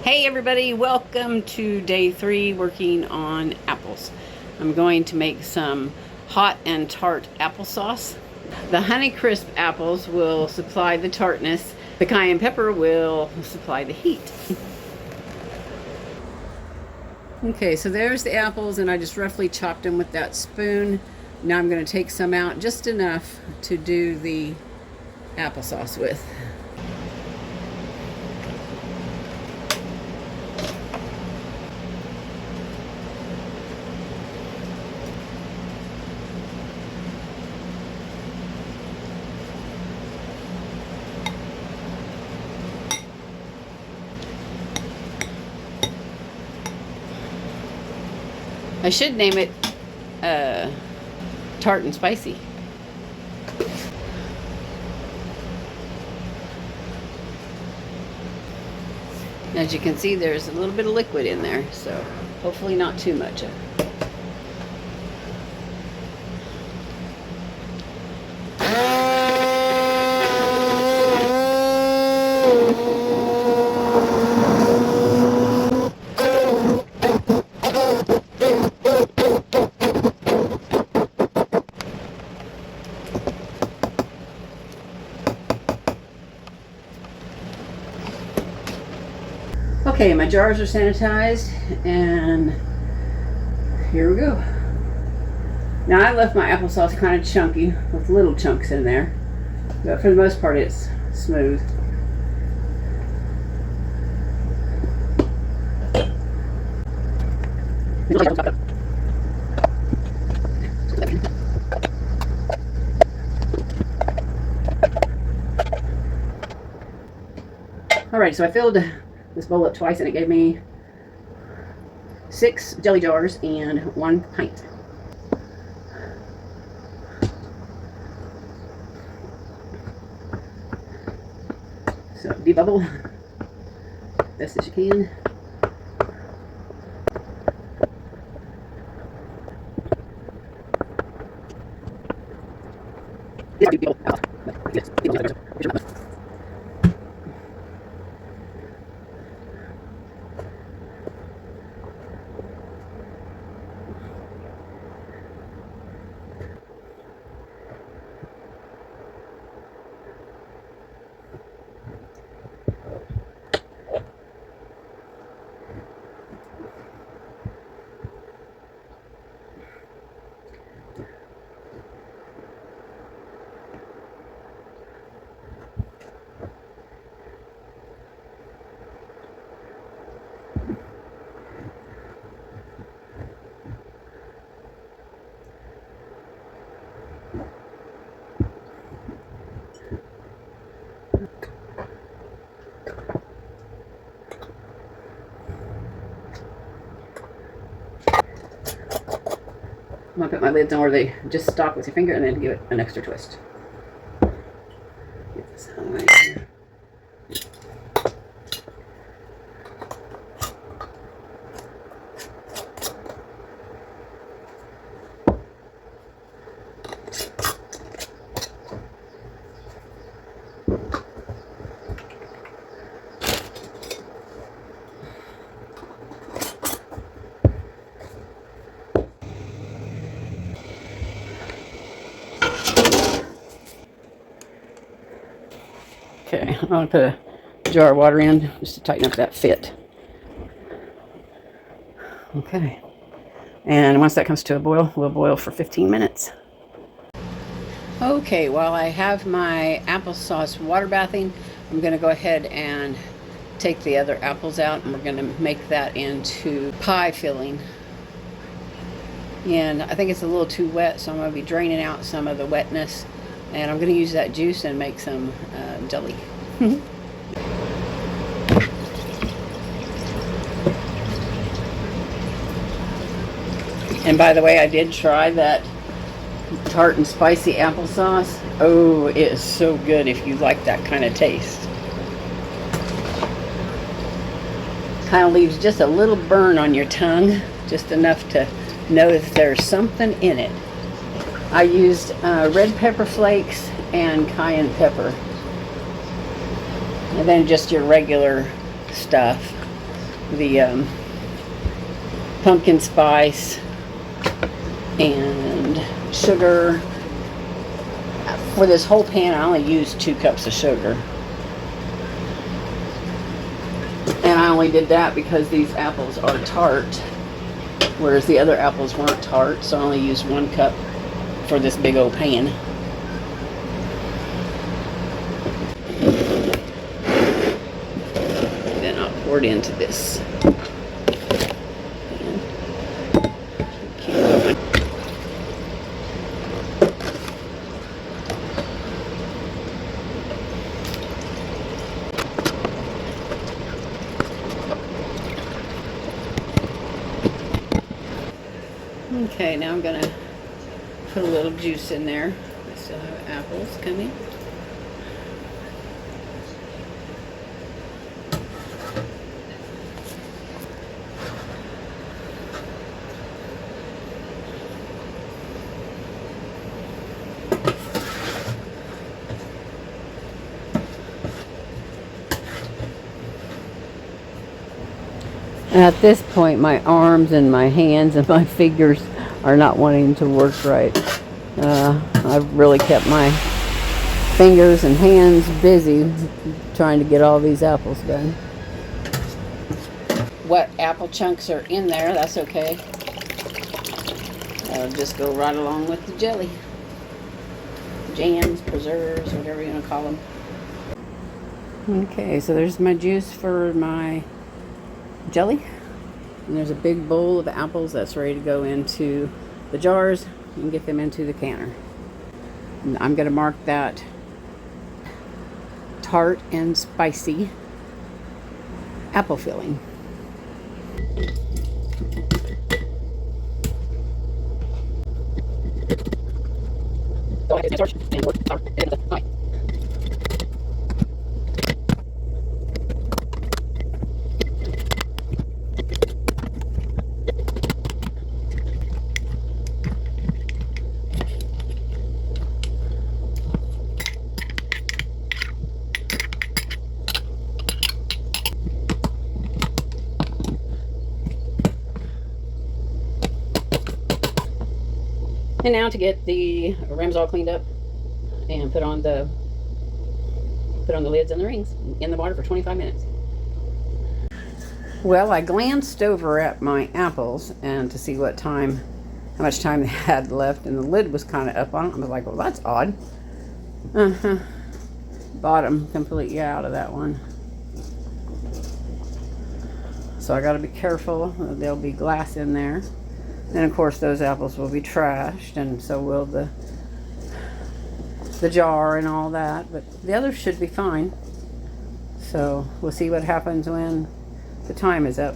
Hey everybody, welcome to day 3 working on apples. I'm going to make some hot and tart applesauce. The Honeycrisp apples will supply the tartness. The cayenne pepper will supply the heat. Okay, so there's the apples and I just roughly chopped them with that spoon. Now I'm going to take some out, just enough to do the applesauce with. I should name it tart and spicy. As you can see, there's a little bit of liquid in there, so hopefully not too much. Okay, my jars are sanitized, and here we go. Now I left my applesauce kind of chunky with little chunks in there, but for the most part it's smooth. Alright, so I filled this bowl up twice and it gave me 6 jelly jars and 1 pint. So debubble best as you can. I'm going to put my lids on where they just stop with your finger and then give it an extra twist. Get this out of the way here. Okay, I'm going to put a jar of water in just to tighten up that fit. Okay, and once that comes to a boil, we'll boil for 15 minutes. Okay, while I have my applesauce water bathing, I'm going to go ahead and take the other apples out, and we're going to make that into pie filling. And I think it's a little too wet, so I'm going to be draining out some of the wetness, and I'm going to use that juice and make some jelly. And by the way, I did try that tart and spicy applesauce. Oh, it is so good if you like that kind of taste. Kind of leaves just a little burn on your tongue, just enough to know if there's something in it. I used red pepper flakes and cayenne pepper, and then just your regular stuff. the pumpkin spice and sugar. For this whole pan, I only used 2 cups of sugar. And I only did that because these apples are tart, whereas the other apples weren't tart, so I only used 1 cup for this big old pan. Then I'll pour it into this. Okay, now I'm gonna put a little juice in there. I still have apples coming. At this point, my arms and my hands and my fingers are not wanting to work right. I've really kept my fingers and hands busy trying to get all these apples done. What apple chunks are in there, that's okay. That'll just go right along with the jelly. Jams, preserves, whatever you want to call them. Okay, so there's my juice for my jelly. And there's a big bowl of apples that's ready to go into the jars and get them into the canner. And I'm going to mark that tart and spicy apple filling. And now to get the rims all cleaned up and put on the lids and the rings in the water for 25 minutes. Well, I glanced over at my apples and to see how much time they had left, and the lid was kind of up on it. I was like, well, that's odd. Bottom completely out of that one. So I got to be careful. There'll be glass in there. And of course those apples will be trashed, and so will the jar and all that, but the others should be fine. So we'll see what happens when the time is up.